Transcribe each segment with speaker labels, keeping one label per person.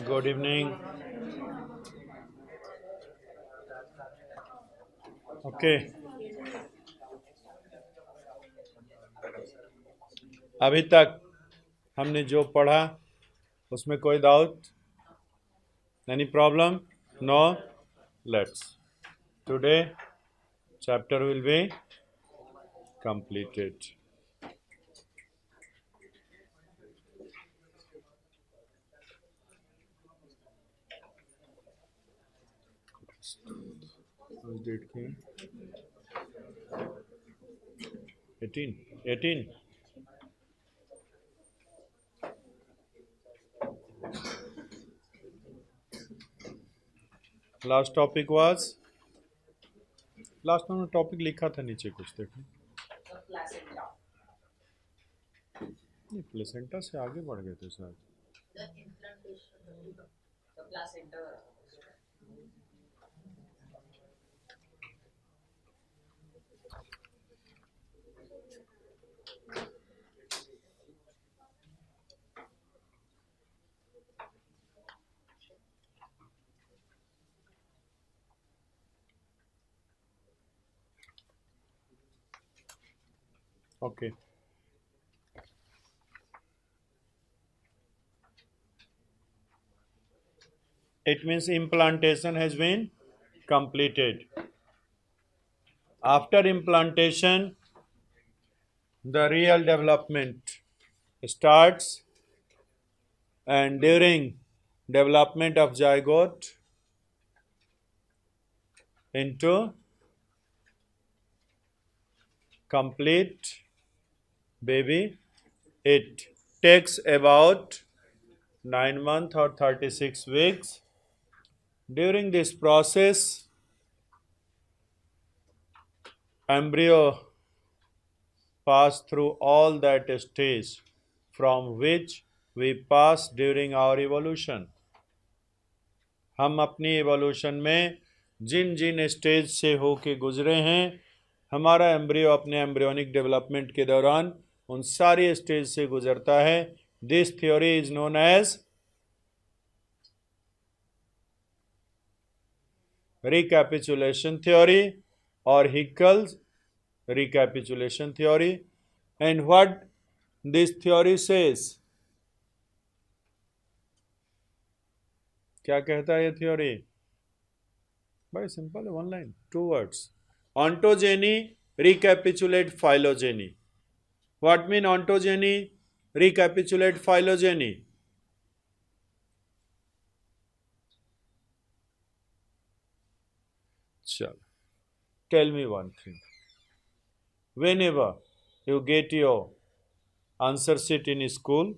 Speaker 1: Good evening. Okay, अभी तक हमने जो पढ़ा उसमें कोई doubt, any problem? No. Let's today chapter will be completed. Date की 18 लास्ट टॉपिक वाज, लास्ट में टॉपिक लिखा था नीचे कुछ देखो। नहीं, प्लेसेंटा से आगे बढ़ गए थे शायद। Okay. It means implantation has been completed. After implantation, the real development starts, and during development of zygote into complete baby, it takes about 9 months or 36 weeks. During this process, embryo pass through all that stage from which we pass during our evolution. हम अपनी evolution में जिन जिन stage से होके गुजरे हैं, हमारा embryo अपने embryonic development के दौरान उन सारी स्टेज से गुजरता है. This theory is known as recapitulation theory or Haeckel's recapitulation theory. And what this theory says, क्या कहता है ये theory? very simple, one line, 2 words. Ontogeny recapitulate phylogeny. What mean ontogeny recapitulate phylogeny? Tell me one thing. Whenever you get your answer sheet in school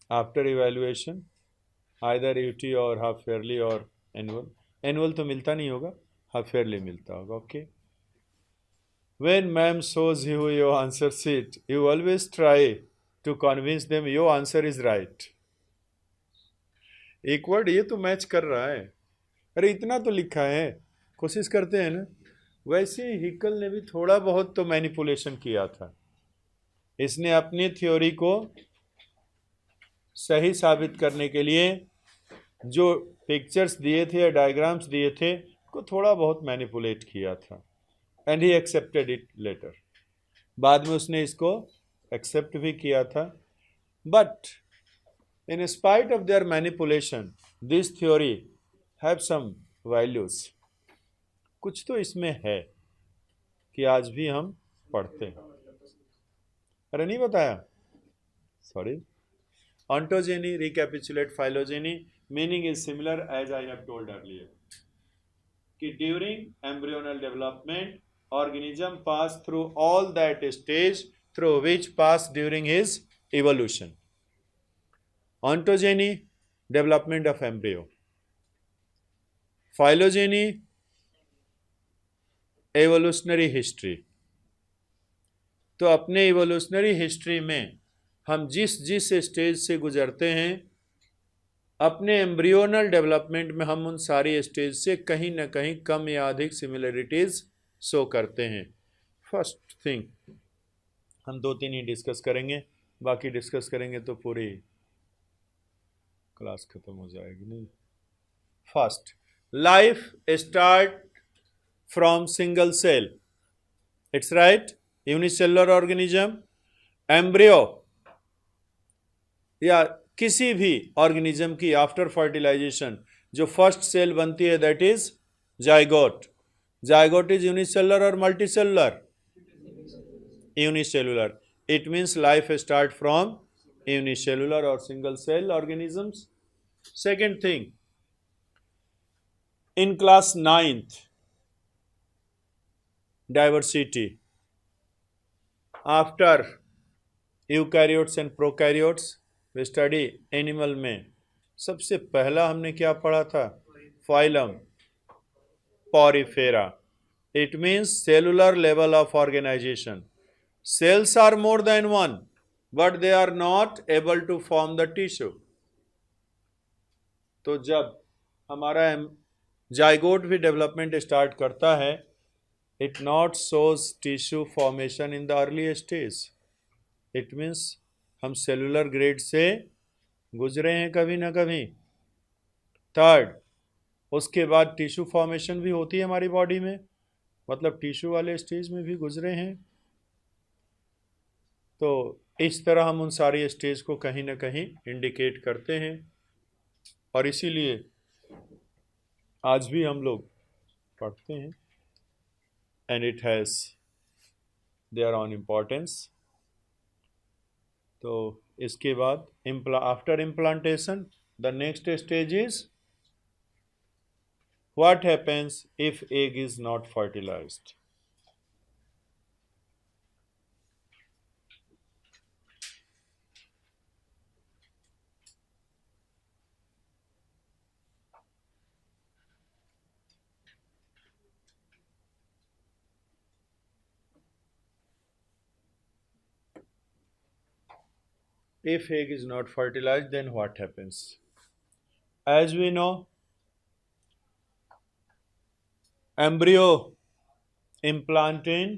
Speaker 1: after evaluation, either UT or half yearly or annual तो मिलता नहीं होगा, half yearly मिलता होगा. Okay. When ma'am shows you your answer sheet, you always try to convince them your answer is right. एक word ये तो match कर रहा है, अरे इतना तो लिखा है, कोशिश करते हैं ना. वैसे हिकल ने भी थोड़ा बहुत तो मैनिपुलेशन किया था. इसने अपनी थ्योरी को सही साबित करने के लिए जो पिक्चर्स दिए थे या डायग्राम्स दिए थे को थोड़ा बहुत मैनिपुलेट किया था. And he accepted it later. बाद में उसने इसको एक्सेप्ट भी किया था. But in spite of their manipulation, this theory have some values. कुछ तो इसमें है कि आज भी हम पढ़ते हैं. अरे नहीं बताया, sorry. Ontogeny recapitulate phylogeny, meaning is similar as I have told earlier, कि during embryonal development organism pass through all that stage through which pass during his evolution. Ontogeny development of embryo, phylogeny evolutionary history. तो अपने evolutionary history में हम जिस जिस stage से गुजरते हैं, अपने एम्ब्रियोनल डेवलपमेंट में हम उन सारी स्टेज से कहीं ना कहीं कम या अधिक सिमिलरिटीज शो करते हैं. फर्स्ट थिंग हम 2-3 ही डिस्कस करेंगे, बाकी डिस्कस करेंगे तो पूरी क्लास खत्म हो जाएगी नहीं। First, life start from single cell, it's right, unicellular organism. Embryo या किसी भी ऑर्गेनिज्म की आफ्टर फर्टिलाइजेशन जो फर्स्ट सेल बनती है that is zygote. Zygote is unicellular और multicellular? Unicellular. It means life start from unicellular और single cell organisms. Second thing, in class 9th, diversity, after eukaryotes and prokaryotes we study animal में सबसे पहला हमने क्या पढ़ा था? Phylum Porifera. It means cellular level of organization. Cells are more than one, but they are not able to form the tissue. तो जब हमारा जाइगोट भी डेवलपमेंट स्टार्ट करता है, it not shows tissue formation in the early stage. It means हम cellular grade से गुजरे हैं कभी ना कभी। थर्ड, उसके बाद टिश्यू फॉर्मेशन भी होती है हमारी बॉडी में, मतलब टिश्यू वाले स्टेज में भी गुजरे हैं। तो इस तरह हम उन सारी स्टेज को कहीं ना कहीं इंडिकेट करते हैं, और इसीलिए आज भी हम लोग पढ़ते हैं, and it has their own importance. तो इसके बाद after implantation the next stage is what happens if egg is not fertilized. If egg is not fertilized, then what happens? As we know, embryo implant in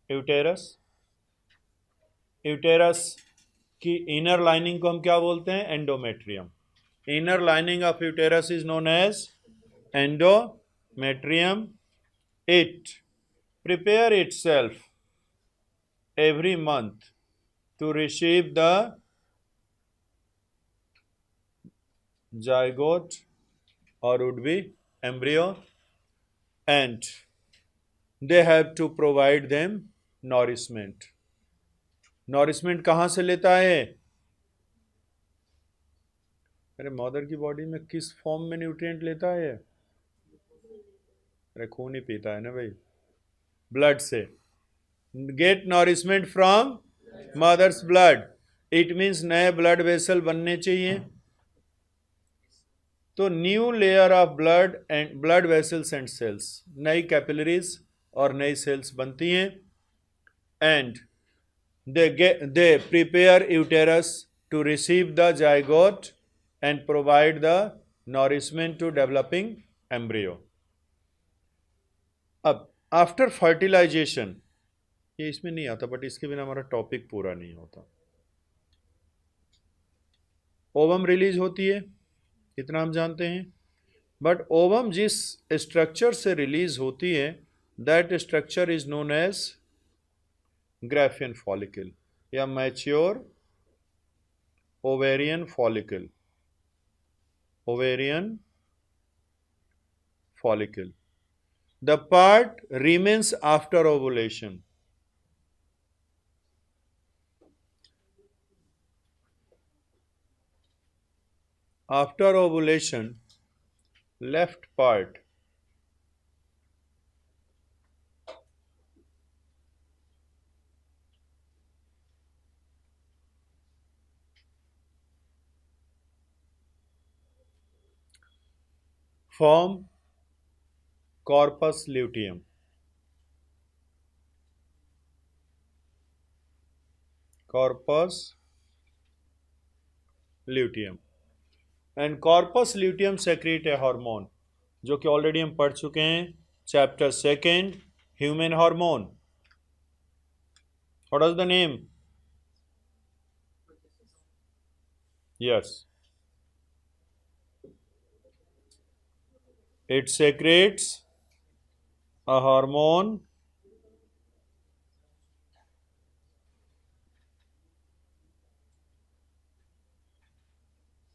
Speaker 1: uterus. Uterus की inner lining को हम क्या बोलते हैं? Endometrium. Inner lining of uterus is known as endometrium. It prepare itself every month to receive the zygote or would be embryo, and they have to provide them nourishment. nourishment कहाँ से लेता है? अरे मदर की body में किस form में nutrient लेता है? अरे खून ही पीता है ना भाई, ब्लड से। Get nourishment from mother's blood. It means नए ब्लड वेसल बनने चाहिए, तो new layer of blood and blood vessels and cells, नई कैपिलरीज और नई सेल्स बनती हैं, and they prepare uterus to receive the zygote and provide the nourishment to developing embryo. अब आफ्टर फर्टिलाइजेशन, ये इसमें नहीं आता बट इसके बिना हमारा टॉपिक पूरा नहीं होता। ओवम रिलीज होती है, इतना हम जानते हैं, बट ओवम जिस स्ट्रक्चर से रिलीज होती है that structure is known as Graafian follicle या mature ovarian follicle. Ovarian follicle, the part remains after ovulation. After ovulation, left part form corpus luteum. Corpus luteum. And corpus luteum secrete a hormone, जो कि already हम पढ़ चुके हैं chapter 2 human hormone. What is the name? Yes, It secretes a hormone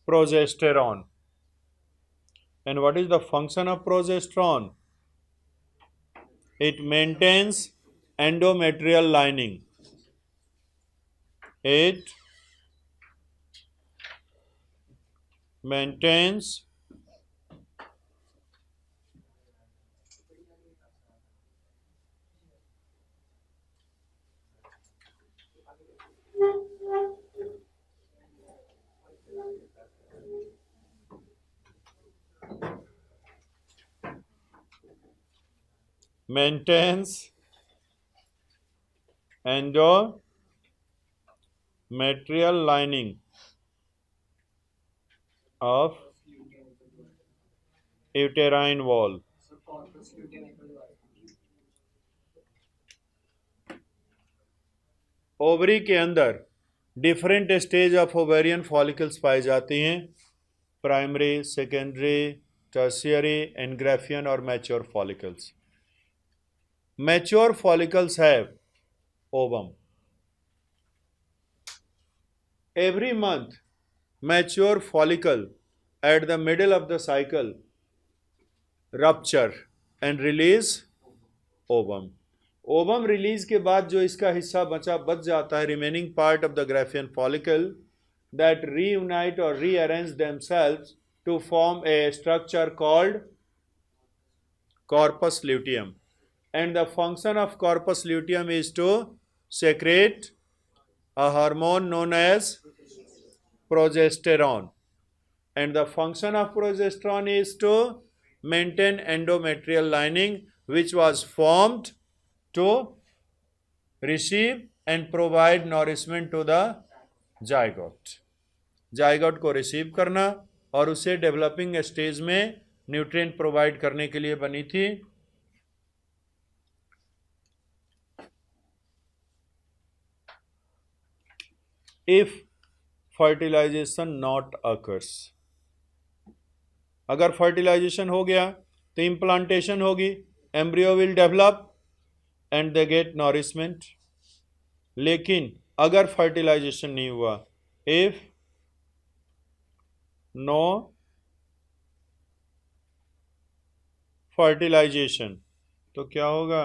Speaker 1: progesterone. And what is the function of progesterone? It maintains endometrial lining. It maintains maintains endometrial lining of uterine wall. Ovary के अंदर different stage of ovarian follicles पाई जाती हैं, primary, secondary, tertiary, Graafian और mature follicles. Mature follicles have ovum. Every month, mature follicle at the middle of the cycle rupture and release ovum. Ovum release के बाद जो इसका हिस्सा बच जाता है, remaining part of the Graafian follicle, that reunite और rearrange themselves to form a structure called corpus luteum. And the function of corpus luteum is to secrete a hormone known as progesterone. And the function of progesterone is to maintain endometrial lining, which was formed to receive and provide nourishment to the zygote. Zygote को receive करना और उसे developing stage में nutrient provide करने के लिए बनी थी. इफ फर्टिलाइजेशन नॉट अकर्स, अगर फर्टिलाइजेशन हो गया तो इम्प्लांटेशन होगी, embryo will develop and they get nourishment. लेकिन अगर फर्टिलाइजेशन नहीं हुआ, इफ नो फर्टिलाइजेशन, तो क्या होगा?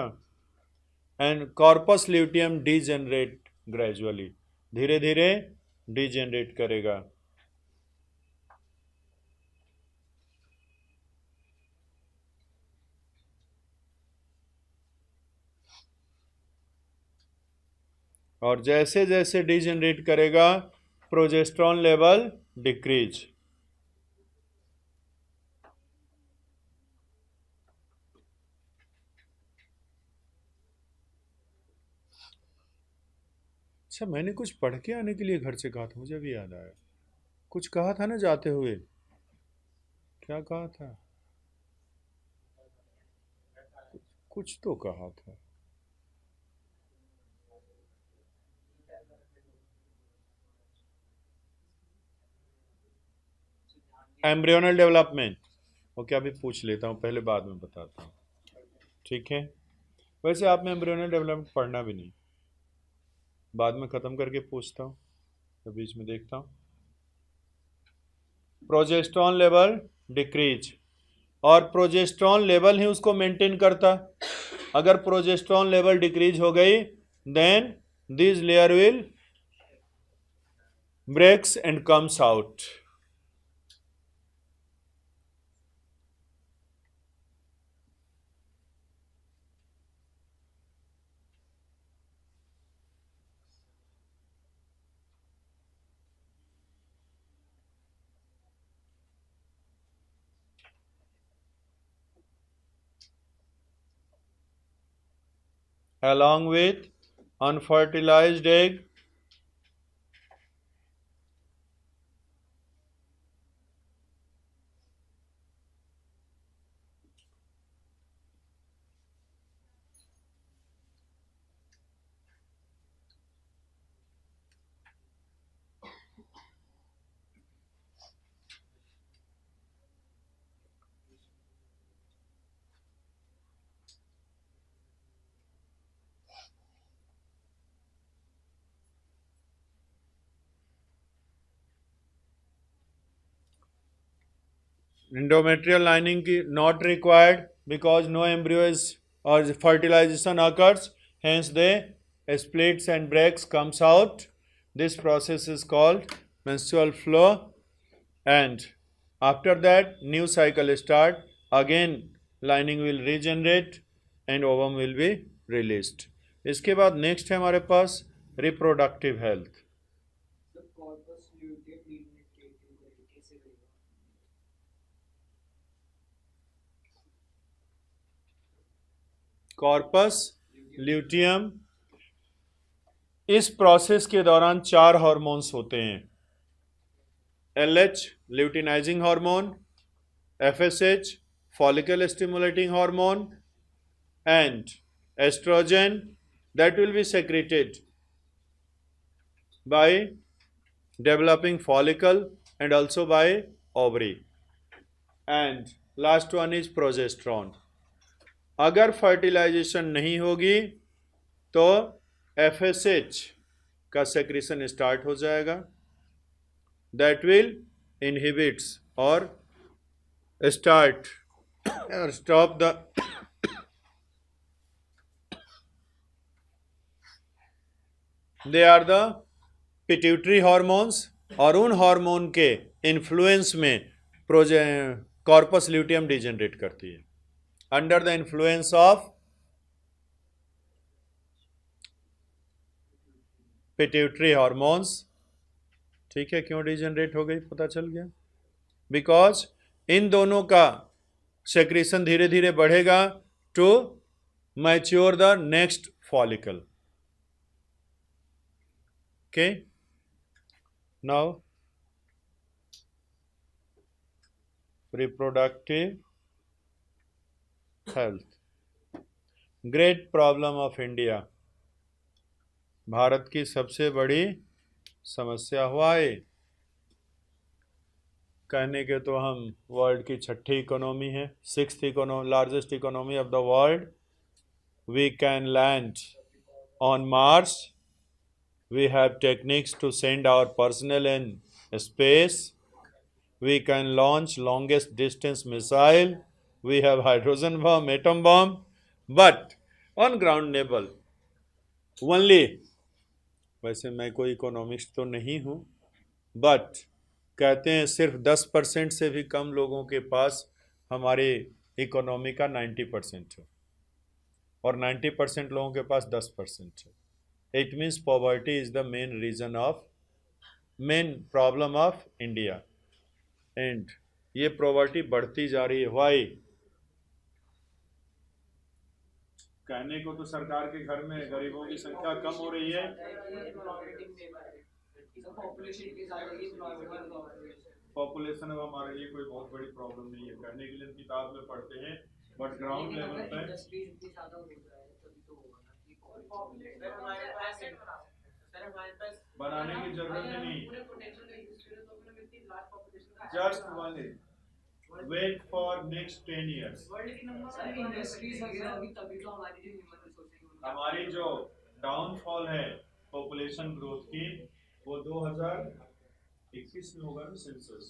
Speaker 1: And corpus luteum degenerate gradually, धीरे धीरे डीजेनरेट करेगा. और जैसे जैसे डीजेनरेट करेगा, प्रोजेस्टेरॉन लेवल डिक्रीज. अच्छा, मैंने कुछ पढ़ के आने के लिए घर से कहा था, मुझे भी याद आया. कुछ कहा था ना जाते हुए, क्या कहा था? कुछ तो कहा था. Embryonal development. ओके, अभी पूछ लेता हूँ, पहले बाद में बताता हूँ. ठीक है. वैसे आपने एम्ब्रियोनल डेवलपमेंट पढ़ना भी नहीं, बाद में ख़त्म करके पूछता हूँ, तो बीच में देखता हूँ. प्रोजेस्टेरॉन लेवल डिक्रीज, और प्रोजेस्टेरॉन लेवल ही उसको मेंटेन करता. अगर प्रोजेस्टेरॉन लेवल डिक्रीज हो गई, then this layer will breaks and comes out. along with unfertilized egg endometrial lining ki not required because no embryo is or fertilization occurs, hence they splits and breaks, comes out. This process is called menstrual flow, and after that new cycle start, again lining will regenerate and ovum will be released. इसके बाद next है हमारे पास reproductive health. Corpus luteum, इस process के दौरान 4 hormones होते हैं. LH luteinizing hormone, FSH follicle stimulating hormone, and estrogen that will be secreted by developing follicle and also by ovary, and last one is progesterone. अगर fertilisation नहीं होगी तो FSH का सेक्रेशन स्टार्ट हो जाएगा, that will inhibits or start or stop the they are the pituitary hormones, और उन hormone के इन्फ्लुएंस में कॉर्पस ल्यूटियम डिजेनरेट करती है. Under the influence of pituitary hormones. ठीक है, क्यों डिजेनरेट हो गई पता चल गया. बिकॉज इन दोनों का सेक्रेशन धीरे धीरे बढ़ेगा to mature the next follicle. Okay, now reproductive health, great problem of India. Bharat की सबसे बड़ी समस्या हुआ है. कहने के तो हम वर्ल्ड की 6ठी इकोनॉमी है, 6th largest economy of the world. We can land on Mars. We have techniques to send our personnel in space. We can launch longest distance missile. We have hydrogen bomb, atom bomb. But on ground level, only, वैसे मैं कोई economist तो नहीं हूँ, but कहते हैं सिर्फ 10% से भी कम लोगों के पास हमारे इकोनॉमी का 90% है, और 90% लोगों के पास 10% है. It means poverty is the main problem of India, and ये poverty बढ़ती जा रही है. Why? कहने को तो सरकार के घर में गरीबों की संख्या कम हो रही है. पॉपुलेशन अब हमारे लिए कोई बहुत बड़ी प्रॉब्लम नहीं है, कहने के लिए किताब में पढ़ते हैं, बट ग्राउंड लेवल पे बनाने की जरूरत नहीं. Just only wait for next 10 years. हमारी जो डाउनफॉल है पॉपुलेशन ग्रोथ की, वो 2021 में होगा ना सेंसस.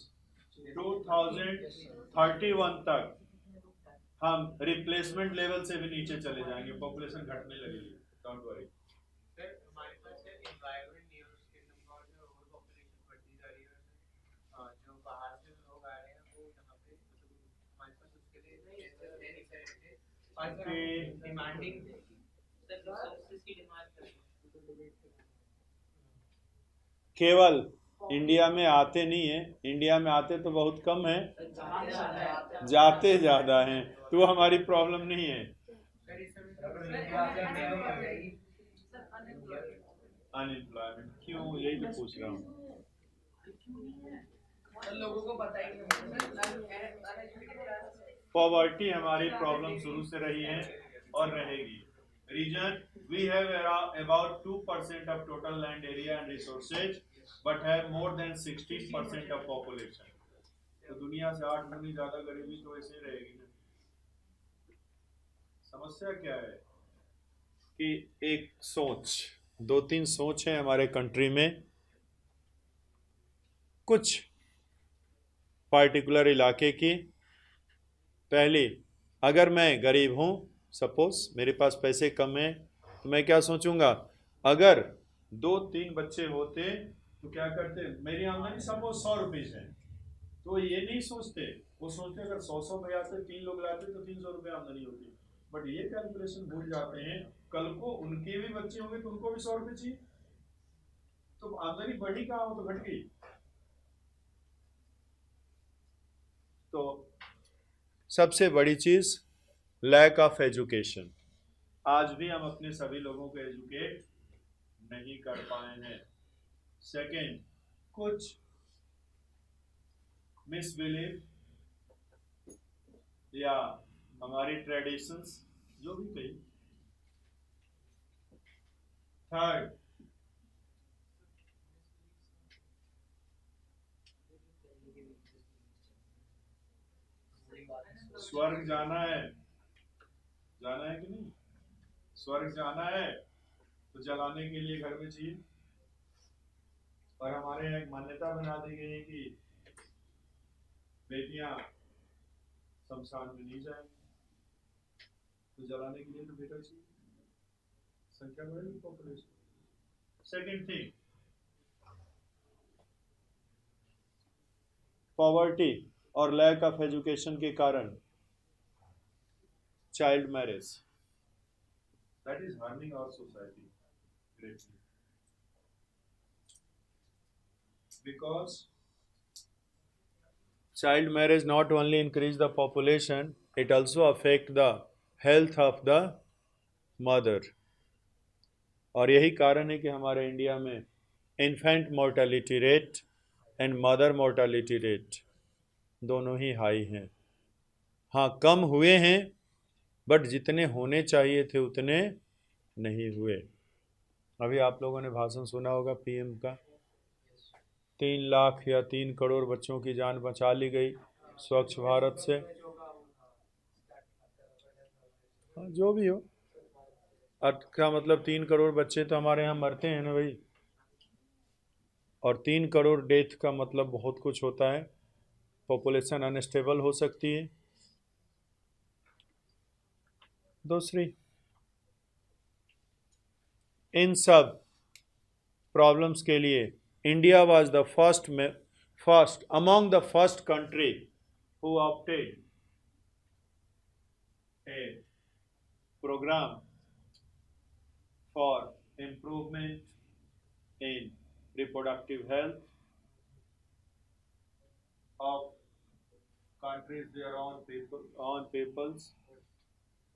Speaker 1: 2031 तक हम रिप्लेसमेंट लेवल से भी नीचे चले जाएंगे, पॉपुलेशन घटने लगेगी. Don't worry.
Speaker 2: हमारे पास एनवायरनमेंट नहीं है, उसके नंबर जो ओवर पॉपुलेशन बढ़ती जा रही है. जो बाहर से लोग आ रहे हैं वो यहाँ पे हमारे पास उसके लिए नहीं है, और डिमांडिंग सर्विसेज की डिमांड
Speaker 1: केवल इंडिया में आते नहीं है, इंडिया में आते तो बहुत कम है, जाते ज़्यादा हैं. तो हमारी प्रॉब्लम नहीं है. अनएम्प्लॉयमेंट क्यों, यही तो पूछ रहा हूँ.
Speaker 2: लोगों को पता ही नहीं.
Speaker 1: पॉवर्टी हमारी प्रॉब्लम शुरू से रही है और रहेगी. Reason, we have about 2% of total land area and resources, but have more than 16% of population. तो दुनिया से 8 गुनी ज्यादा गरीबी तो ऐसे रहेगी ना. समस्या क्या है कि एक सोच, 2-3 सोच है हमारे कंट्री में. कुछ पार्टिकुलर इलाके की पहली, अगर मैं गरीब हूँ, सपोज मेरे पास पैसे कम हैं, तो मैं क्या सोचूंगा, अगर 2-3 बच्चे होते तो क्या करते, मेरी आमदनी सपोज 100 रुपीज़ है, तो ये नहीं सोचते, वो सोचते अगर 100 में आते, 3 लोग लाते तो 300 रुपये आमदनी होती। बट ये कैलकुलेशन भूल जाते हैं, कल को उनके भी बच्चे होंगे तो उनको भी 100 रुपये चाहिए, तो आमदनी बढ़ी कहाँ, हो तो घट गई। तो सबसे बड़ी चीज लैक ऑफ एजुकेशन, आज भी हम अपने सभी लोगों को एजुकेट नहीं कर पाए हैं। सेकंड, कुछ मिसबिलीव या हमारी ट्रेडिशंस, जो भी कही। थर्ड, स्वर्ग जाना है कि नहीं, स्वर्ग जाना है तो जलाने के लिए घर में चाहिए, और हमारे यहाँ एक मान्यता बना दी गई है कि बेटियां शमशान में नहीं जाएंगी, तो जलाने के लिए तो बेटा चाहिए, संख्या बढ़ेगी पॉपुलेशन। सेकेंड थिंग, पॉवर्टी और लैक ऑफ एजुकेशन के कारण child marriage, that is harming our society greatly, because child marriage not only increase the population, it also affect the health of the mother। और यही कारण है कि हमारे India में infant mortality rate and mother mortality rate दोनों ही high हैं। हाँ, कम हुए हैं, बट जितने होने चाहिए थे उतने नहीं हुए। अभी आप लोगों ने भाषण सुना होगा पीएम का, 3 लाख या 3 करोड़ बच्चों की जान बचा ली गई स्वच्छ भारत से। हाँ, जो भी हो, का मतलब 3 करोड़ बच्चे तो हमारे यहाँ मरते हैं ना भाई, और 3 करोड़ डेथ का मतलब बहुत कुछ होता है, पॉपुलेशन अनस्टेबल हो सकती है। दूसरी, इन सब प्रॉब्लम्स के लिए India was the first among the first country who opted a program for improvement in reproductive health of countries their own peoples,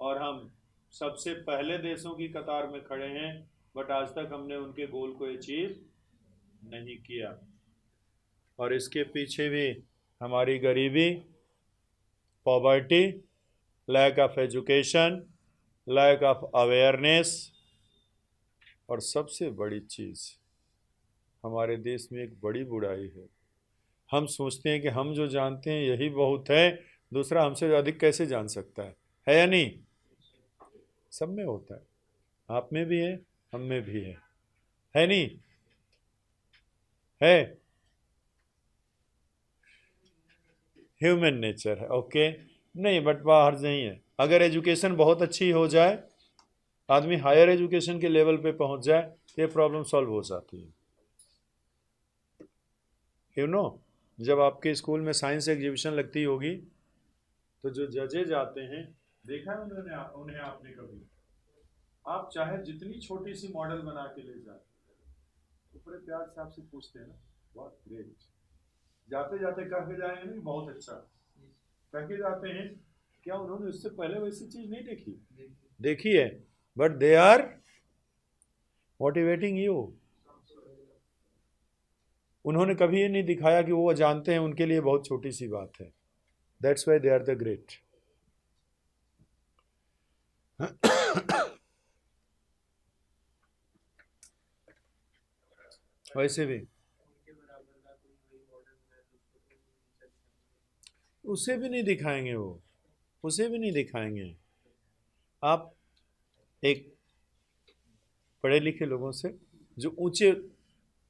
Speaker 1: और हम सबसे पहले देशों की कतार में खड़े हैं, बट आज तक हमने उनके गोल को अचीव नहीं किया। और इसके पीछे भी हमारी गरीबी, poverty, lack of education, lack of awareness, और सबसे बड़ी चीज़, हमारे देश में एक बड़ी बुराई है, हम सोचते हैं कि हम जो जानते हैं यही बहुत है, दूसरा हमसे अधिक कैसे जान सकता है या नहीं? सब में होता है, आप में भी है, हम में भी है नहीं? है, ह्यूमन नेचर है, ओके। नहीं, बट बाहर नहीं है। अगर एजुकेशन बहुत अच्छी हो जाए, आदमी हायर एजुकेशन के लेवल पे पहुंच जाए, तो ये प्रॉब्लम सॉल्व हो जाती है। यू नो, जब आपके स्कूल में साइंस एग्जीबिशन लगती होगी, तो जो जजेज आते हैं, देखा है उन्हें आपने कभी? आप चाहे जितनी छोटी सी मॉडल बना के ले जाए, तो बड़े प्यार से आपसे पूछते हैं ना, बहुत ग्रेट, जाते जाते कह के जाएंगे नहीं बहुत अच्छा, कह के जाते हैं, क्या उन्होंने उससे पहले वैसी चीज नहीं देखी है, but they are motivating you. उन्होंने कभी ये नहीं दिखाया कि वो जानते हैं उनके लिए बहुत छोटी सी बात है। That's why they are the great. वैसे भी उसे भी नहीं दिखाएंगे, वो उसे भी नहीं दिखाएंगे। आप एक पढ़े लिखे लोगों से, जो ऊंचे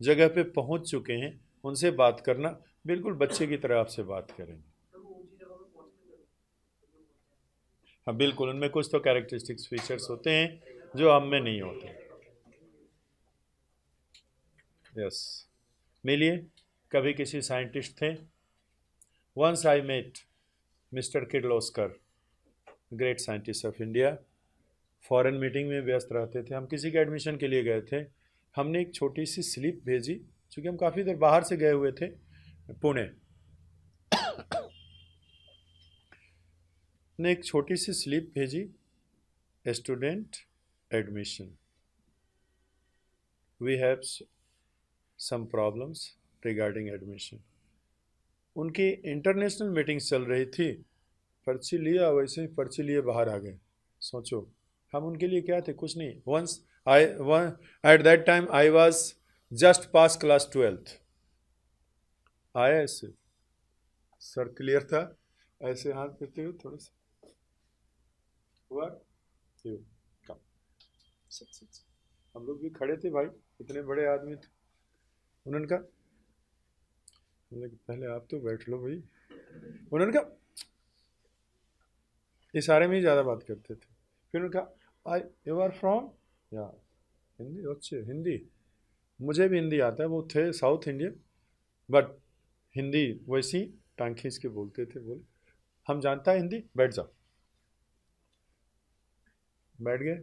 Speaker 1: जगह पे पहुंच चुके हैं, उनसे बात करना, बिल्कुल बच्चे की तरह आपसे बात करेंगे। हाँ बिल्कुल, उनमें कुछ तो कैरेक्टरिस्टिक्स फीचर्स होते हैं जो हम में नहीं होते। यस, मिलिए कभी किसी साइंटिस्ट थे। Once I met mister Kirloskar, great scientist of India. Foreign meeting में व्यस्त रहते थे, हम किसी के एडमिशन के लिए गए थे। हमने एक छोटी सी स्लिप भेजी, क्योंकि हम काफ़ी देर बाहर से गए हुए थे, पुणे ने एक छोटी सी स्लिप भेजी, student admission, we have some problems regarding admission. उनकी इंटरनेशनल मीटिंग्स चल रही थी, पर्ची लिया, वैसे ही पर्ची लिए बाहर आ गए। सोचो हम उनके लिए क्या थे, कुछ नहीं। Once I at that time I was just pass class 12th। आया ऐसे, सर क्लियर था, ऐसे हाथ करते हुए थोड़ा सा हुआ, कम। हम लोग भी खड़े थे भाई, इतने बड़े आदमी थे। उन्होंने कहा, पहले आप तो बैठ लो भाई। उन्होंने कहा, इशारे में ही ज़्यादा बात करते थे। फिर उन्होंने कहा, आई यू आर फ्रॉम, या हिंदी, अच्छे हिंदी, मुझे भी हिंदी आता है। वो थे साउथ इंडियन, बट हिंदी वैसी टांग खींच के बोलते थे। बोले हम जानता है हिंदी, बैठ जाओ। बैठ गए।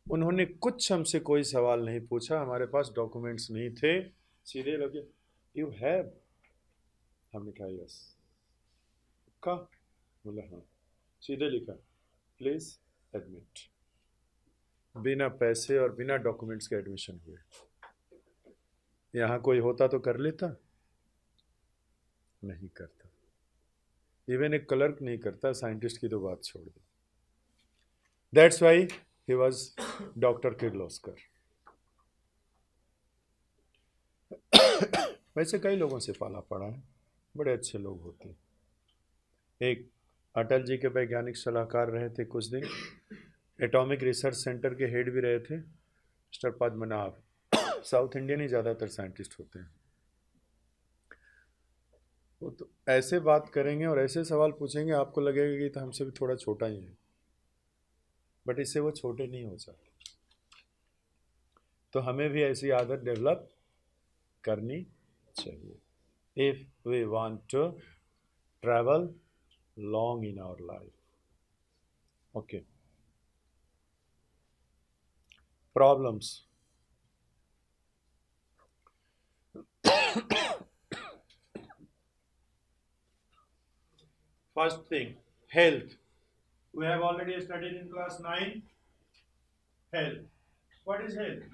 Speaker 1: उन्होंने कुछ हमसे कोई सवाल नहीं पूछा, हमारे पास डॉक्यूमेंट्स नहीं थे, सीधे लगे, यू हैव, हमने कहा यस, का बोला हाँ, सीधे लिखा प्लीज एडमिट। बिना पैसे और बिना डॉक्यूमेंट्स के एडमिशन हुए। यहाँ कोई होता तो कर लेता, नहीं करता। इवन एक क्लर्क नहीं करता, साइंटिस्ट की तो बात छोड़ दो। That's why he was doctor Kirloskar. वैसे कई लोगों से पाला पड़ा है, बड़े अच्छे लोग होते हैं। एक अटल जी के वैज्ञानिक सलाहकार रहे थे कुछ दिन, एटॉमिक रिसर्च सेंटर के हेड भी रहे थे, मिस्टर पद्मनाभ। साउथ इंडियन ही ज़्यादातर साइंटिस्ट होते हैं। वो तो ऐसे बात करेंगे और ऐसे सवाल पूछेंगे, आपको लगेगा कि तो हमसे भी थोड़ा छोटा ही है, बट इससे वो छोटे नहीं हो जाते। तो हमें भी ऐसी आदत डेवलप करनी चाहिए if we want to travel long in our life. Okay, problems. First thing, health. We have already studied in class 9. Health. What is health?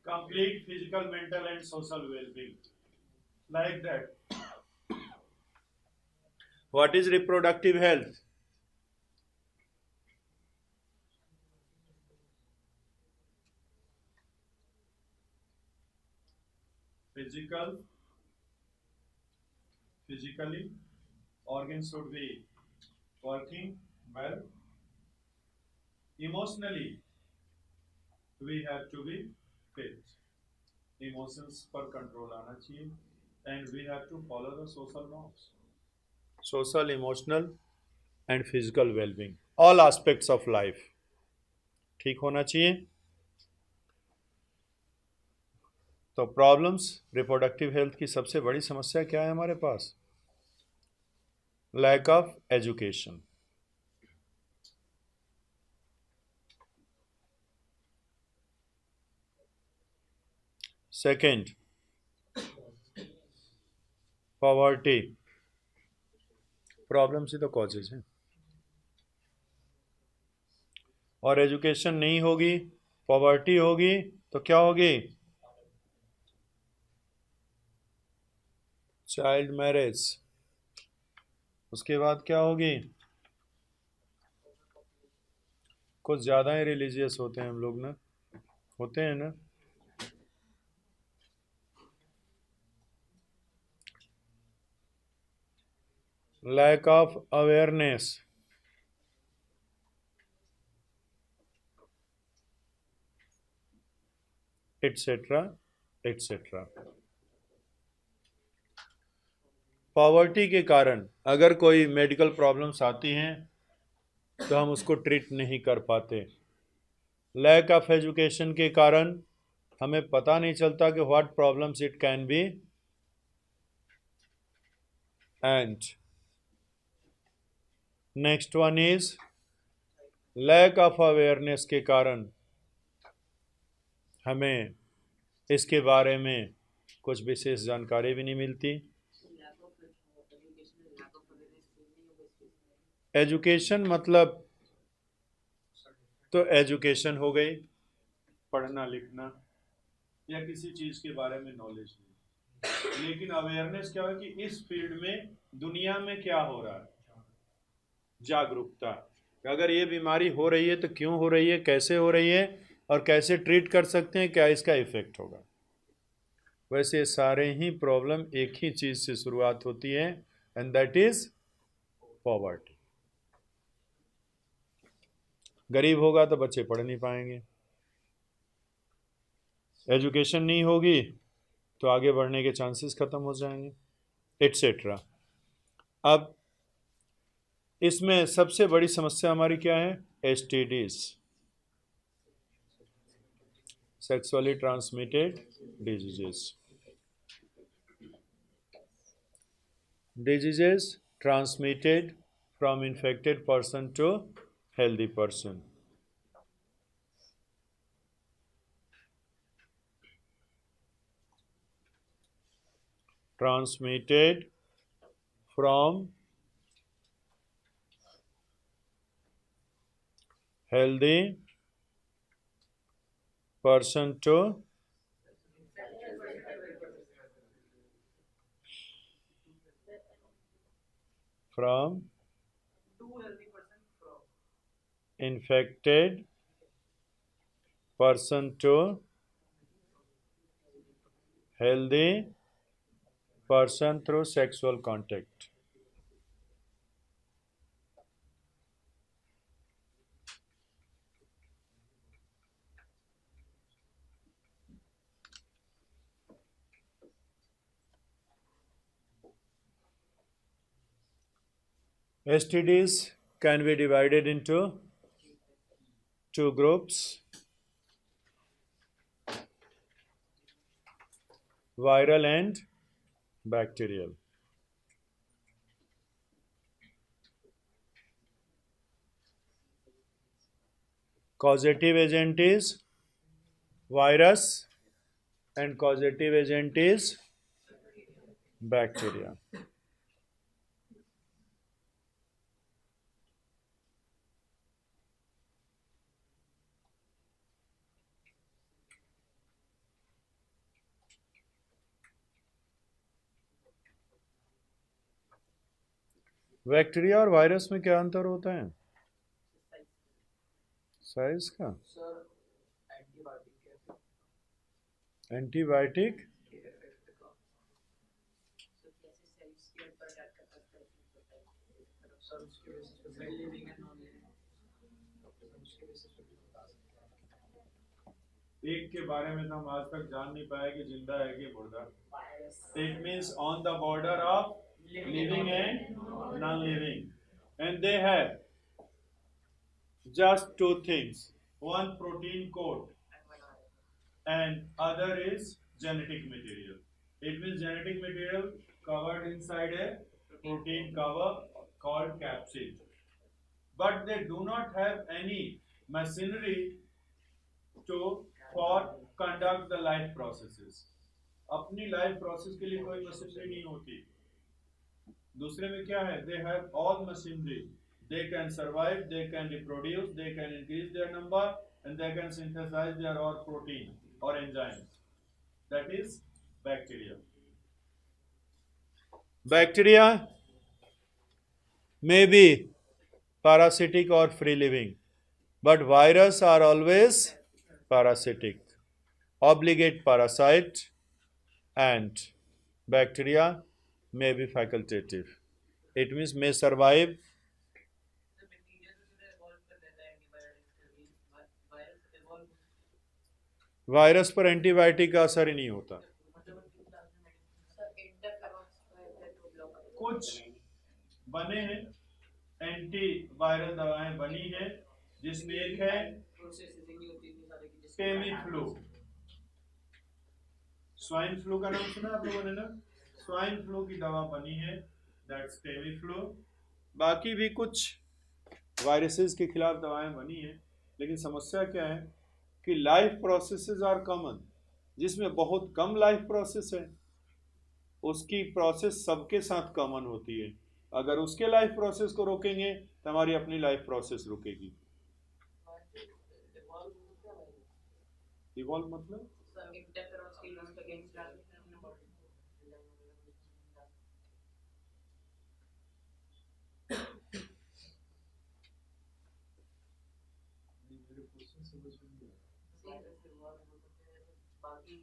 Speaker 1: Complete physical, mental, and social well-being. Like that. What is reproductive health? Physically, organs should be working well. Emotionally, we have to be fit. Emotions पर control आना चाहिए, and we have to follow the social norms. Social, emotional, and physical well-being. All aspects of life ठीक होना चाहिए। तो problems, reproductive health की सबसे बड़ी समस्या क्या है हमारे पास? Lack of education. Second, poverty. Problems ही तो कॉजेज हैं। और एजुकेशन नहीं होगी, पॉवर्टी होगी, तो क्या होगी? Child marriage. उसके बाद क्या होगी? कुछ ज़्यादा ही रिलीजियस होते हैं हम लोग ना, होते हैं ना। Lack of awareness. Etcetera etcetera. Poverty के कारण अगर कोई मेडिकल प्रॉब्लम्स आती हैं तो हम उसको ट्रीट नहीं कर पाते। लैक ऑफ एजुकेशन के कारण हमें पता नहीं चलता कि what problems it can be. And next one is lack of awareness के कारण हमें इसके बारे में कुछ विशेष जानकारी भी नहीं मिलती। एजुकेशन मतलब तो एजुकेशन हो गई, पढ़ना लिखना या किसी चीज़ के बारे में नॉलेज नहीं, लेकिन अवेयरनेस क्या है कि इस फील्ड में दुनिया में क्या हो रहा है, जागरूकता। अगर ये बीमारी हो रही है तो क्यों हो रही है, कैसे हो रही है और कैसे ट्रीट कर सकते हैं, क्या इसका इफेक्ट होगा। वैसे सारे ही प्रॉब्लम एक ही चीज़ से शुरुआत होती है एंड दैट इज पॉवर्टी। गरीब होगा तो बच्चे पढ़ नहीं पाएंगे, एजुकेशन नहीं होगी तो आगे बढ़ने के चांसेस खत्म हो जाएंगे, एटसेट्रा। अब इसमें सबसे बड़ी समस्या हमारी क्या है, STDs, sexually transmitted diseases. Diseases transmitted from infected person to healthy person. Transmitted from healthy person to from infected person to healthy person through sexual contact. STDs can be divided into two groups: viral and bacterial. Causative agent is virus and causative agent is bacteria. Bacteria और virus में क्या अंतर होता है, size का। Antibiotic एक के बारे में तो हम आज तक जान नहीं पाए कि जिंदा है कि मुर्दा। It means on the border of living and non-living, and they have just two things: one protein coat and other is genetic material. It means genetic material covered inside a protein cover called capsid, but they do not have any machinery for conduct the life processes. अपनी life process के लिए कोई machinery नहीं होती। दूसरे में क्या है, they have all machinery, they can survive, they can reproduce, they can increase their number and they can synthesize their और प्रोटीन और enzymes. That is bacteria. Bacteria may be parasitic or free living, but viruses are always parasitic, obligate parasite, and bacteria may be facultative. It means may survive. Virus पर antibiotic का असर ही नहीं होता। कुछ बने हैं, एंटी वायरल दवाएं बनी हैं, जिसमें एक है टेमीफ्लू। स्वाइन फ्लू का नाम सुना आप लोगों ने ना? स्वाइन फ्लू की दवा बनी है, दैट्स टेमीफ्लू। बाकी भी कुछ वायरसेस के खिलाफ दवाएं बनी हैं, लेकिन समस्या क्या है कि लाइफ प्रोसेसेस आर कॉमन। जिसमें बहुत कम लाइफ प्रोसेस है उसकी प्रोसेस सबके साथ कॉमन होती है। अगर उसके लाइफ प्रोसेस को रोकेंगे तो हमारी अपनी लाइफ प्रोसेस रुकेगी। इवॉल्व मतलब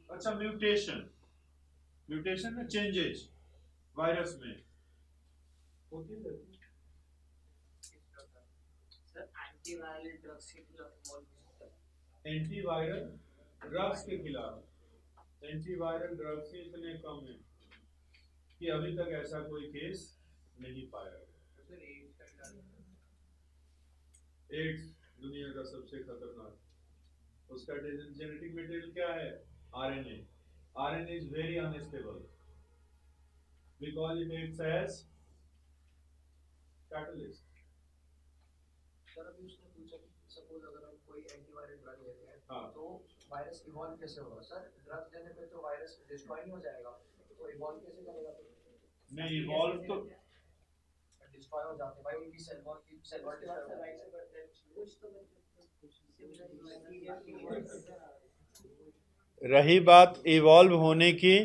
Speaker 1: अच्छा, म्यूटेशन। म्यूटेशन में चेंजेस वायरस में होती रहती है। एंटीवायरल ड्रग्स के खिलाफ एंटीवायरल ड्रग्स ही इतने कम है कि अभी तक ऐसा कोई केस नहीं पाया गया। एड्स दुनिया का सबसे खतरनाक, उसका जेनेटिक मटेरियल क्या है? RNA. RNA is very unstable because it acts as catalyst.
Speaker 3: Sir अभी उसने पूछा कि सपोज अगर हम कोई एंटीवायरल ड्रग लेते हैं
Speaker 1: हाँ।
Speaker 3: तो वायरस इवॉल्व कैसे होगा? सर ड्रग देने पे तो वायरस डिस्ट्रॉय नहीं हो जाएगा, तो इवॉल्व कैसे करेगा?
Speaker 1: नहीं, इवॉल्व तो
Speaker 3: डिस्ट्रॉय हो जाते हैं भाई, उनकी सेल वॉल
Speaker 1: रही बात इवॉल्व होने की,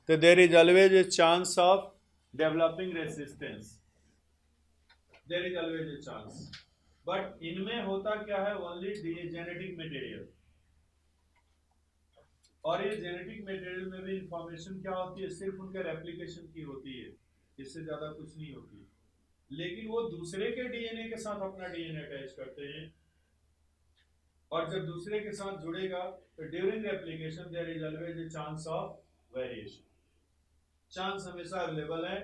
Speaker 1: तो there is always a chance of developing resistance, there is always a chance. But इनमें होता क्या है, ओनली जेनेटिक मटेरियल, और ये जेनेटिक मटेरियल में भी इंफॉर्मेशन क्या होती है? सिर्फ उनके रेप्लिकेशन की होती है, इससे ज्यादा कुछ नहीं होती। लेकिन वो दूसरे के डीएनए के साथ अपना डीएनए अटैच करते हैं, और जब दूसरे के साथ जुड़ेगा तो during replication there is always a chance of variation. Chance हमेशा अवेलेबल है।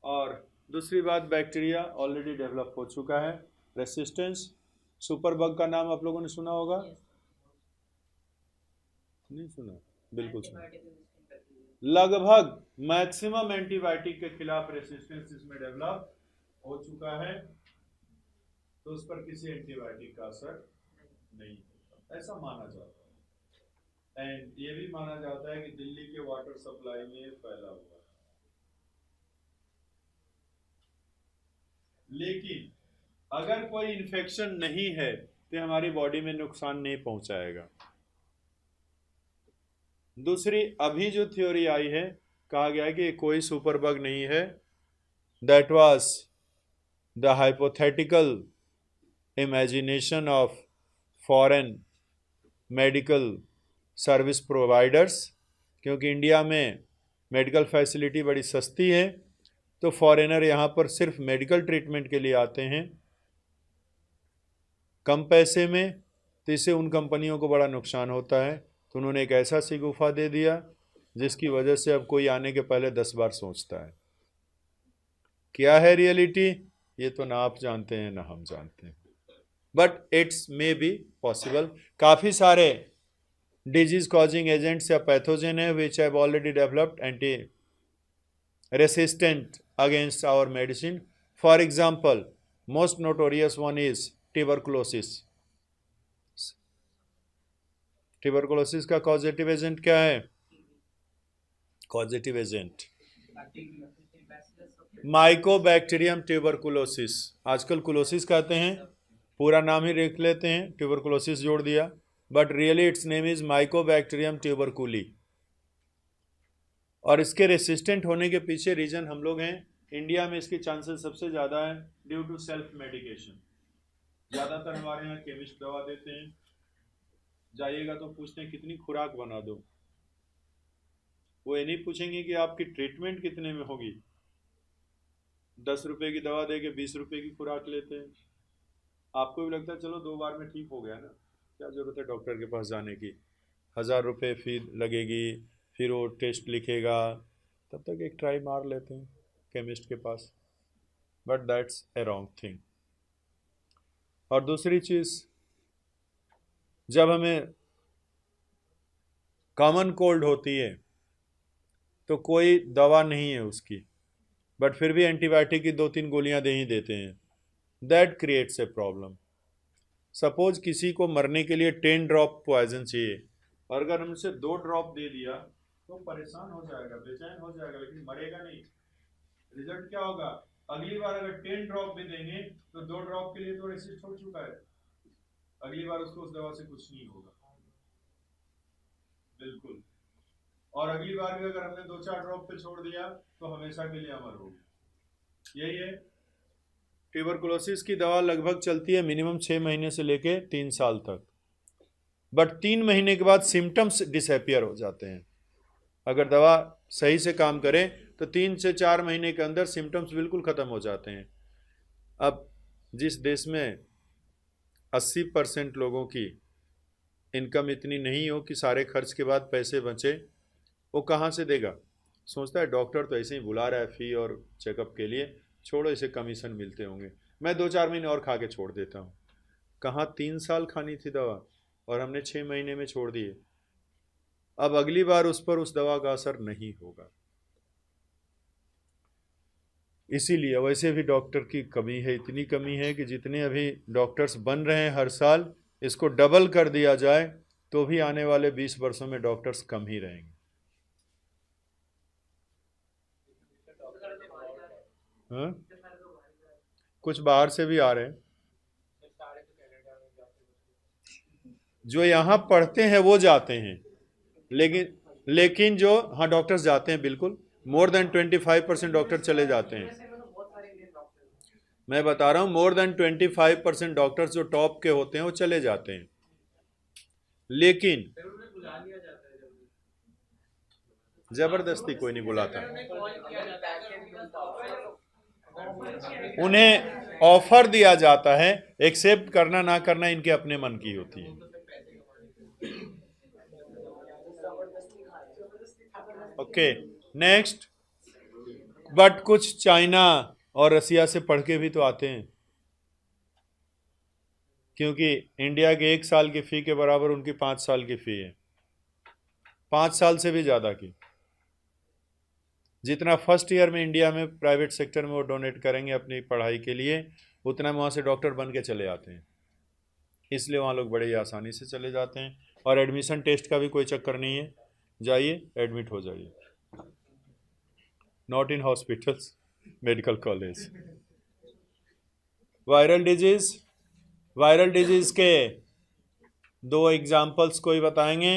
Speaker 1: और दूसरी बात, बैक्टीरिया ऑलरेडी डेवलप हो चुका है रेसिस्टेंस। सुपरबग का नाम आप लोगों ने सुना होगा? नहीं सुना? बिल्कुल सुना। लगभग मैक्सिमम एंटीबायोटिक के खिलाफ रेसिस्टेंस इसमें डेवलप हो चुका है, तो उस पर किसी एंटीबायोटिक का असर नहीं होता, ऐसा माना जाता है। एंड ये भी माना जाता है कि दिल्ली के वाटर सप्लाई में फैला हुआ है। लेकिन अगर कोई इन्फेक्शन नहीं है तो हमारी बॉडी में नुकसान नहीं पहुंचाएगा। दूसरी, अभी जो थ्योरी आई है, कहा गया है कि कोई सुपरबग नहीं है, that was the hypothetical imagination of foreign medical service providers. क्योंकि इंडिया में मेडिकल फैसिलिटी बड़ी सस्ती है, तो फॉरेनर यहाँ पर सिर्फ मेडिकल ट्रीटमेंट के लिए आते हैं कम पैसे में, तो इससे उन कंपनियों को बड़ा नुकसान होता है। तो उन्होंने एक ऐसा सिगुफा दे दिया जिसकी वजह से अब कोई आने के पहले 10 बार सोचता है। क्या है रियलिटी, ये तो ना आप जानते हैं ना हम जानते हैं, but it's may be possible. काफ़ी सारे डिजीज कॉजिंग एजेंट्स या पैथोजन है which have already developed anti resistant against our medicine. For example, most notorious one is tuberculosis. Tuberculosis का कॉजेटिव एजेंट क्या है? Causative agent mycobacterium tuberculosis. आजकल कुलोसिस कहते हैं, पूरा नाम ही लिख लेते हैं, ट्यूबरकुलोसिस जोड़ दिया, but really its name is mycobacterium tuberculi. और इसके रेसिस्टेंट होने के पीछे रीजन हम लोग हैं। इंडिया में इसके चांसेस सबसे ज़्यादा है ड्यू टू सेल्फ मेडिकेशन। ज़्यादातर हमारे यहाँ केमिस्ट दवा देते हैं, जाइएगा तो पूछते हैं कितनी खुराक बना दो। वो ये नहीं पूछेंगे कि आपकी ट्रीटमेंट कितने में होगी। 10 रुपए की दवा दे के 20 रुपए की खुराक लेते हैं। आपको भी लगता है चलो 2 बार में ठीक हो गया ना, क्या ज़रूरत है डॉक्टर के पास जाने की। 1000 रुपये फीस लगेगी, फिर वो टेस्ट लिखेगा, तब तक एक ट्राई मार लेते हैं। केमिस्ट के पास, but that's a wrong thing. और दूसरी चीज़, जब हमें कॉमन कोल्ड होती है तो कोई दवा नहीं है उसकी, बट फिर भी एंटीबायोटिक की 2-3 गोलियां दे ही देते हैं। That creates a problem. Suppose किसी को मरने के लिए 10 ड्रॉप पॉइजन चाहिए, और अगर हमसे 2 ड्रॉप दे दिया तो परेशान हो जाएगा, बेचैन हो जाएगा, लेकिन मरेगा नहीं। रिजल्ट क्या होगा? अगली बार अगर 10 ड्रॉप भी देंगे तो 2 ड्रॉप के लिए तो रेसिस्ट हो चुका है, अगली बार उसको उस दवा से कुछ नहीं होगा, बिल्कुल। और अगली बार भी अगर हमने 2-4 ड्रॉप पे छोड़ दिया तो हमेशा के लिए अमर हो गया। यही है। ट्यूबरकुलोसिस की दवा लगभग चलती है मिनिमम 6 महीने से लेके 3 साल तक, बट 3 महीने के बाद सिम्टम्स डिसअपियर हो जाते हैं। अगर दवा सही से काम करे तो 3 से 4 महीने के अंदर सिम्टम्स बिल्कुल ख़त्म हो जाते हैं। अब जिस देश में 80% लोगों की इनकम इतनी नहीं हो कि सारे खर्च के बाद पैसे बचे, वो कहाँ से देगा? सोचता है डॉक्टर तो ऐसे ही बुला रहा है फी और चेकअप के लिए, छोड़ो इसे कमीशन मिलते होंगे, मैं 2-4 महीने और खा के छोड़ देता हूँ। कहाँ 3 साल खानी थी दवा और हमने 6 महीने में छोड़ दिए। अब अगली बार उस पर उस दवा का असर नहीं होगा। इसीलिए वैसे भी डॉक्टर की कमी है, इतनी कमी है कि जितने अभी डॉक्टर्स बन रहे हैं हर साल, इसको डबल कर दिया जाए तो भी आने वाले 20 वर्षों में डॉक्टर्स कम ही रहेंगे। हाँ? कुछ बाहर से भी आ रहे हैं, जो यहाँ पढ़ते हैं वो जाते हैं, लेकिन जो, हाँ डॉक्टर्स जाते हैं बिल्कुल, मोर देन 25% डॉक्टर चले जाते हैं। मैं बता रहा हूँ मोर देन 25% डॉक्टर्स जो टॉप के होते हैं वो चले जाते हैं, लेकिन जबरदस्ती कोई नहीं बुलाता, उन्हें ऑफर दिया जाता है, एक्सेप्ट करना ना करना इनके अपने मन की होती है। Okay, next. बट कुछ चाइना और रसिया से पढ़ के भी तो आते हैं, क्योंकि इंडिया के 1 साल की फी के बराबर उनकी 5 साल की फी है, 5 साल से भी ज़्यादा की। जितना फर्स्ट ईयर में इंडिया में प्राइवेट सेक्टर में वो डोनेट करेंगे अपनी पढ़ाई के लिए, उतना वहाँ से डॉक्टर बन के चले आते हैं। इसलिए वहाँ लोग बड़े ही आसानी से चले जाते हैं, और एडमिशन टेस्ट का भी कोई चक्कर नहीं है, जाइए एडमिट हो जाइए। Not in hospitals, medical college. Viral disease के 2 एग्जाम्पल्स कोई बताएंगे?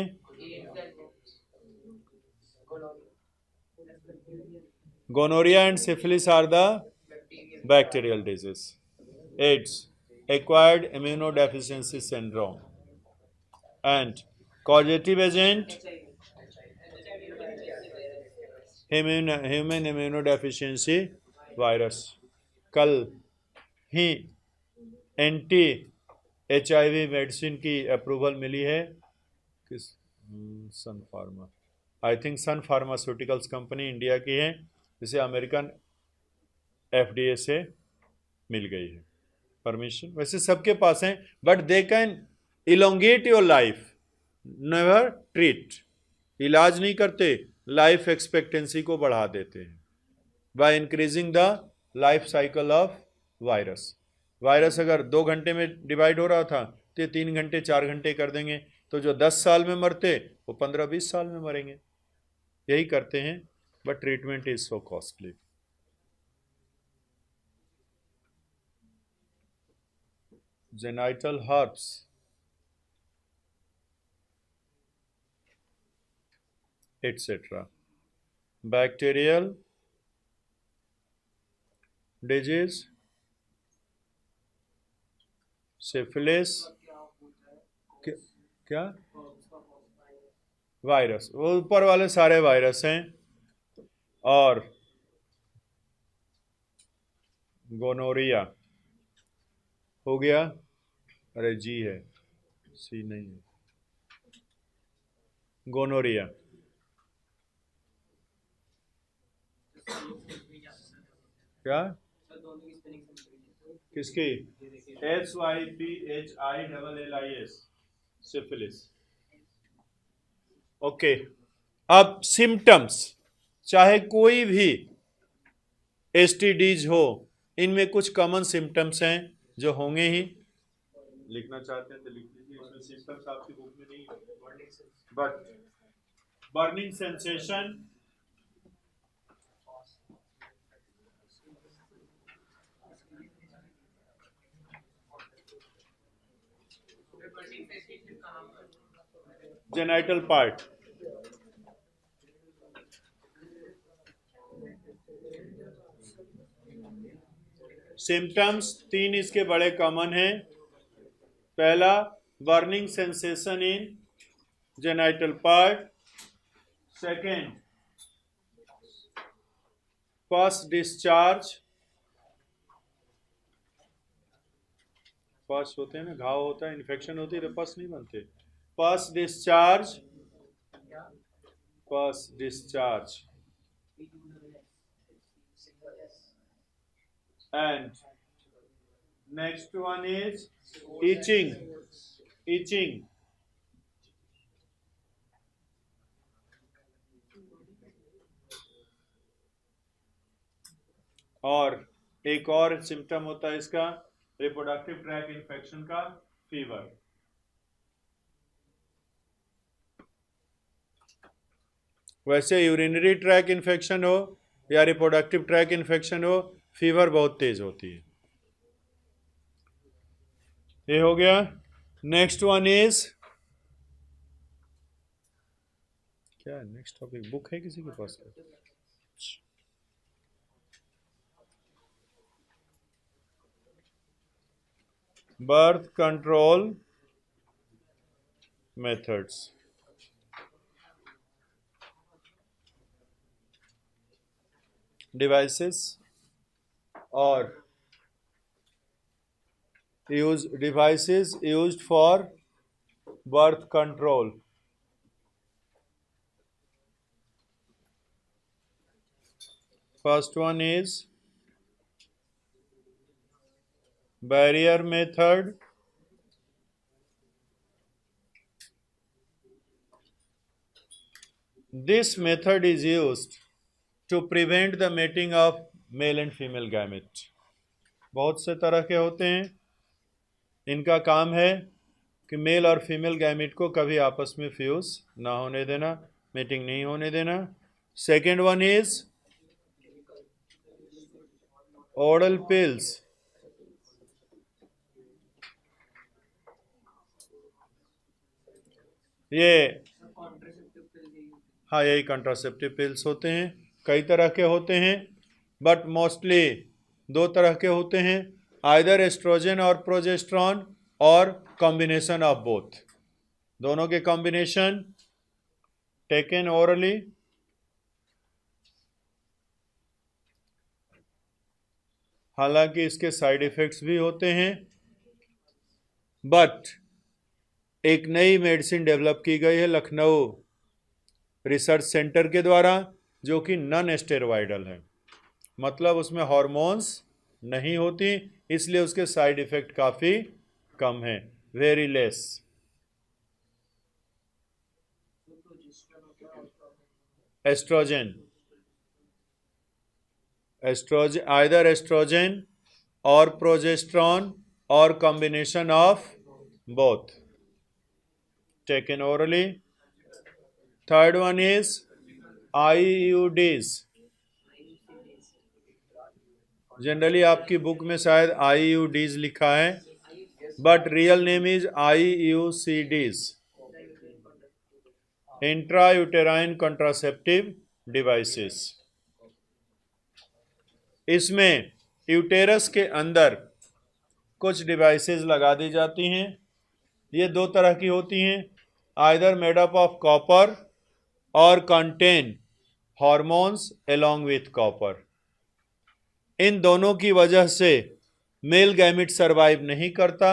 Speaker 1: Gonorrhea and syphilis are the bacterial disease. AIDS, acquired immunodeficiency syndrome, and causative agent, human immunodeficiency virus. कल ही एंटी HIV मेडिसिन की अप्रूवल मिली है किस? Sun Pharma, I think Sun Pharmaceuticals company India की है, जिसे अमेरिकन FDA से मिल गई है परमिशन। वैसे सबके पास है, but they can elongate your life, never treat. इलाज नहीं करते, लाइफ एक्सपेक्टेंसी को बढ़ा देते हैं by increasing the life cycle of virus. Virus अगर 2 घंटे में डिवाइड हो रहा था तो 3 घंटे 4 घंटे कर देंगे, तो जो 10 साल में मरते वो 15-20 साल में मरेंगे। यही करते हैं, but treatment is so costly. Genital herpes, etc. Bacterial disease, syphilis, क्या? वायरस, वो ऊपर वाले सारे वायरस हैं। और गोनोरिया हो गया, अरे जी है, सी नहीं है, गोनोरिया। क्या
Speaker 2: सर दोनों की स्पेलिंग समझ
Speaker 1: किसकी? SYPHILLIS, syphilis. ओके, अब सिम्टम्स, चाहे कोई भी एसटीडीज हो, इनमें कुछ कॉमन सिम्टम्स हैं जो होंगे ही। लिखना चाहते हैं तो लिख लीजिए, इसमें सिम्टम्स आपकी बुक में नहीं है, but burning sensation, genital part, symptoms तीन इसके बड़े कॉमन हैं। पहला, burning sensation in genital part. Second, पस डिस्चार्ज, पस होते हैं ना, घाव होता है, इन्फेक्शन होती है तो पस नहीं बनते। पस डिस्चार्ज, पस discharge, and next one is itching, itching, और एक और सिम्टम होता है इसका, रिप्रोडक्टिव ट्रैक इन्फेक्शन का फीवर। वैसे यूरिनरी ट्रैक इन्फेक्शन हो या रिप्रोडक्टिव ट्रैक इन्फेक्शन हो, फीवर बहुत तेज होती है। ये हो गया। नेक्स्ट वन इज क्या है? नेक्स्ट टॉपिक बुक है किसी के पास? Birth control methods. डिवाइसेस और devices used for birth control. First one is barrier method. This method is used to prevent the mating of male and female gamete. बहुत से तरह के होते हैं, इनका काम है कि मेल और फीमेल गैमेट को कभी आपस में फ्यूज ना होने देना, मेटिंग नहीं होने देना। Second one is oral pills. ये हाँ, यही कॉन्ट्रासेप्टिव पिल्स होते हैं। कई तरह के होते हैं, बट मोस्टली दो तरह के होते हैं, आइदर एस्ट्रोजन और प्रोजेस्टेरॉन और कॉम्बिनेशन ऑफ बोथ, दोनों के कॉम्बिनेशन, टेकन ओरली। हालांकि इसके साइड इफेक्ट्स भी होते हैं, बट एक नई मेडिसिन डेवलप की गई है लखनऊ रिसर्च सेंटर के द्वारा, जो कि नॉन स्टेरॉयडल है, मतलब उसमें हॉर्मोन्स नहीं होती, इसलिए उसके साइड इफेक्ट काफ़ी कम है, very less. Estrogen, either estrogen और प्रोजेस्टेरॉन और combination of both, taken orally. Third one is IUDs। Generally आपकी बुक में शायद IUDs लिखा है, but real name is IUCDs, intrauterine contraceptive devices. इसमें यूटेरस के अंदर कुछ डिवाइसेस लगा दी जाती हैं। ये दो तरह की होती हैं, either made up of copper और contain hormones along with copper. इन दोनों की वजह से मेल गैमिट सरवाइव नहीं करता,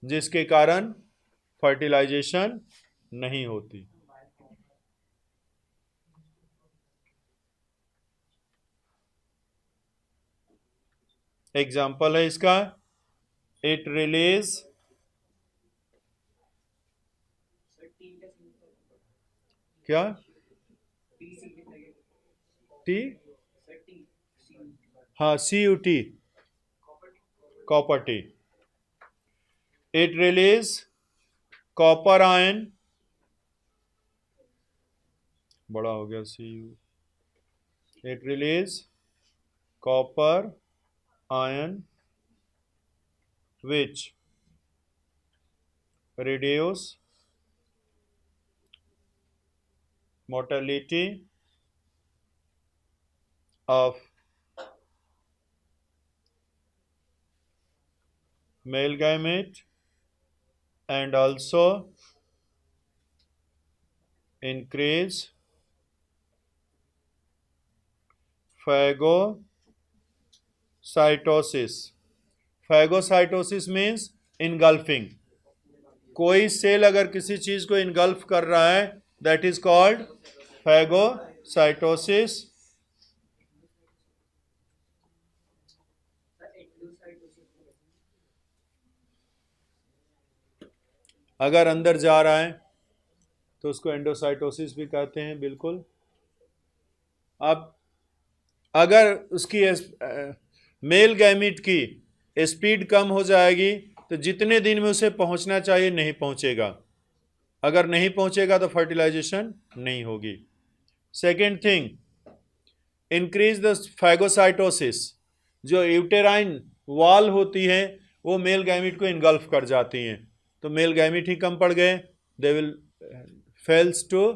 Speaker 1: जिसके कारण फर्टिलाइजेशन नहीं होती। एग्जाम्पल है इसका, इट रिलीज क्या, टी, हाँ CUT, copper T. It release copper ion, बड़ा हो गया CU, it release copper ion which reduce mortality of male gamete and also increase phagocytosis. Phagocytosis means engulfing. कोई सेल अगर किसी चीज को इनगल्फ कर रहा है, दैट इज कॉल्ड फैगोसाइटोसिस। अगर अंदर जा रहा है तो उसको एंडोसाइटोसिस भी कहते हैं, बिल्कुल। अब अगर उसकी मेल गैमीट की स्पीड कम हो जाएगी तो जितने दिन में उसे पहुंचना चाहिए नहीं पहुंचेगा, अगर नहीं पहुंचेगा तो फर्टिलाइजेशन नहीं होगी। Second thing, increase the phagocytosis, जो यूटेराइन वॉल होती है वो मेल गैमीट को इनगल्फ कर जाती हैं, तो मेल गैमीट ही कम पड़ गए, they will fails to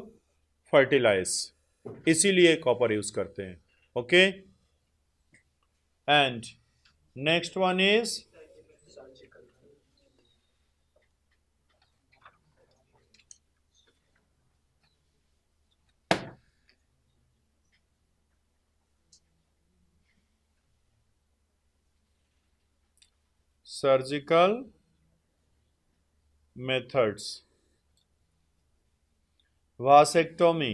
Speaker 1: fertilize, इसीलिए कॉपर यूज करते हैं। Okay, and next one is surgical methods. Vasectomy,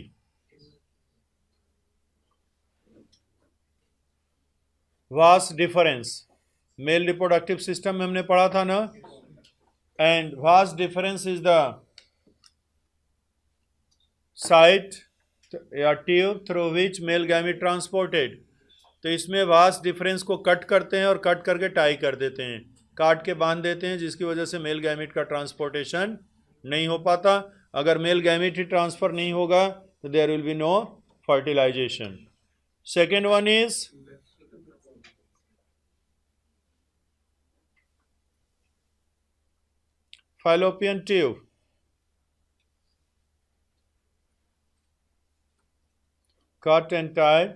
Speaker 1: vas deferens, male reproductive system में हमने पढ़ा था ना, and vas deferens is the site या tube through which male gamete transported. तो इसमें वास डिफरेंस को कट करते हैं और कट करके टाई कर देते हैं, काट के बांध देते हैं, जिसकी वजह से मेल गैमीट का ट्रांसपोर्टेशन नहीं हो पाता। अगर मेल गैमीट ही ट्रांसफर नहीं होगा तो there will be no fertilization. Second one is fallopian tube, cut and tie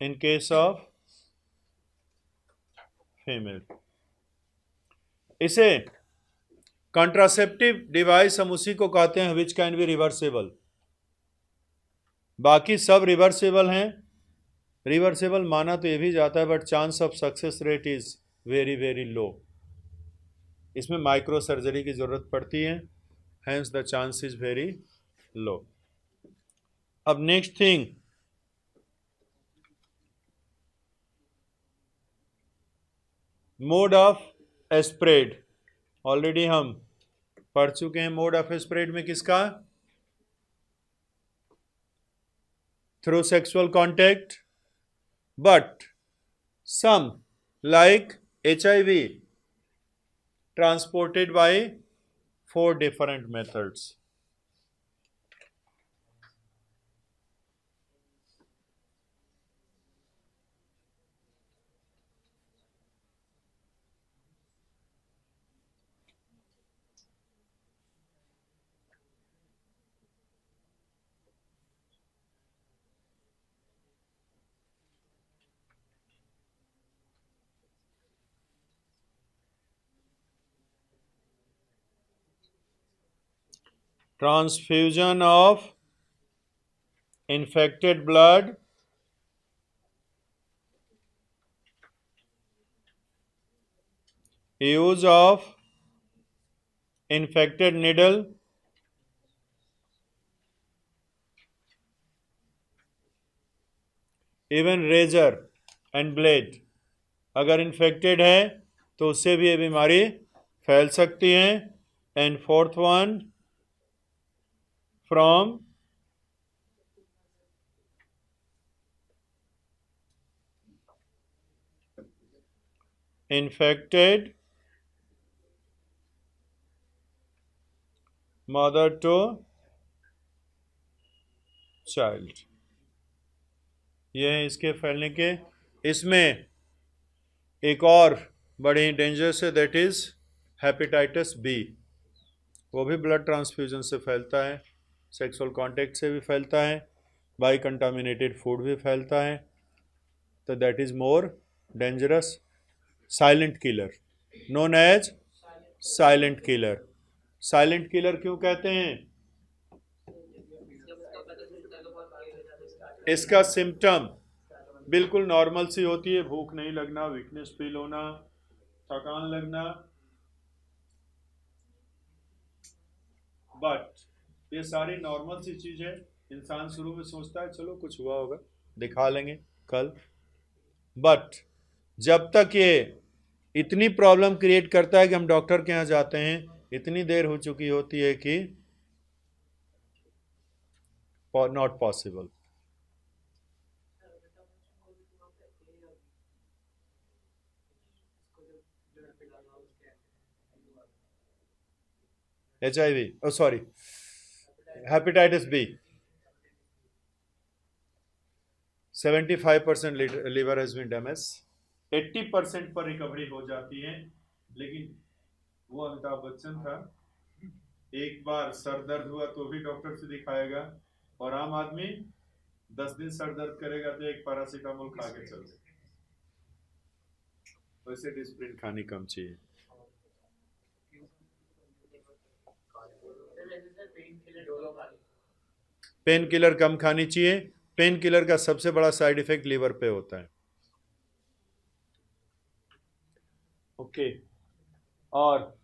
Speaker 1: in case of female। इसे कंट्रासेप्टिव डिवाइस हम उसी को कहते हैं विच कैन बी रिवर्सेबल। बाकी सब रिवर्सेबल हैं, रिवर्सेबल माना तो ये भी जाता है, but chance of success rate is very very low. इसमें माइक्रो सर्जरी की जरूरत पड़ती है, hence the chance is very low. अब next thing, mode of spread. Already हम पढ़ चुके हैं मोड ऑफ स्प्रेड में किसका, through sexual contact, but some like HIV transported by 4 different methods। Transfusion of infected blood, use of infected needle, even razor and blade अगर infected है तो उससे भी ये बीमारी फैल सकती है। And fourth one, from infected mother to child। ये है इसके फैलने के। इसमें एक और बड़ी डेंजरस है, दैट इज हेपेटाइटिस बी। वो भी ब्लड ट्रांसफ्यूजन से फैलता है, सेक्सुअल कांटेक्ट से भी फैलता है, बाई कंटामिनेटेड फूड भी फैलता है। तो that is more dangerous. Silent killer, known as silent killer. Silent killer क्यों कहते हैं? इसका सिम्टम बिल्कुल नॉर्मल सी होती है, भूख नहीं लगना, वीकनेस फील होना, थकान लगना, बट ये सारी नॉर्मल सी चीज है। इंसान शुरू में सोचता है चलो कुछ हुआ होगा, दिखा लेंगे कल, बट जब तक ये इतनी प्रॉब्लम क्रिएट करता है कि हम डॉक्टर के यहाँ जाते हैं, इतनी देर हो चुकी होती है कि not possible. HIV, oh sorry, hepatitis B, 75% liver has been damaged, 80% पर रिकवरी हो जाती है। लेकिन वो अमिताभ बच्चन था, एक बार सर दर्द हुआ तो भी डॉक्टर से दिखाएगा, और आम आदमी 10 दिन सर दर्द करेगा तो एक पैरासीटामोल खा के चल दे। वैसे डिस्प्रिन खानी कम चाहिए। पेन किलर कम खानी चाहिए। पेन किलर का सबसे बड़ा साइड इफेक्ट लीवर पे होता है। ओके, और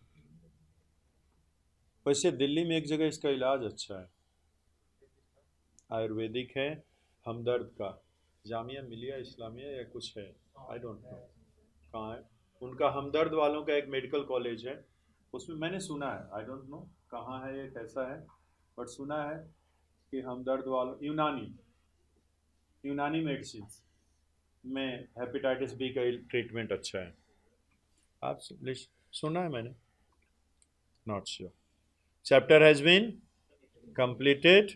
Speaker 1: वैसे दिल्ली में एक जगह इसका इलाज अच्छा है, आयुर्वेदिक है, हमदर्द का, जामिया मिलिया इस्लामिया या कुछ है, आई डोंट नो कहाँ है। उनका हमदर्द वालों का एक मेडिकल कॉलेज है, उसमें मैंने सुना है, आई डोंट नो कहाँ है ये कैसा है, बट सुना है कि हमदर्द वालों यूनानी मेडिसिन में हेपेटाइटिस बी का ट्रीटमेंट अच्छा है। आप सुना है मैंने, not sure. Chapter has been completed।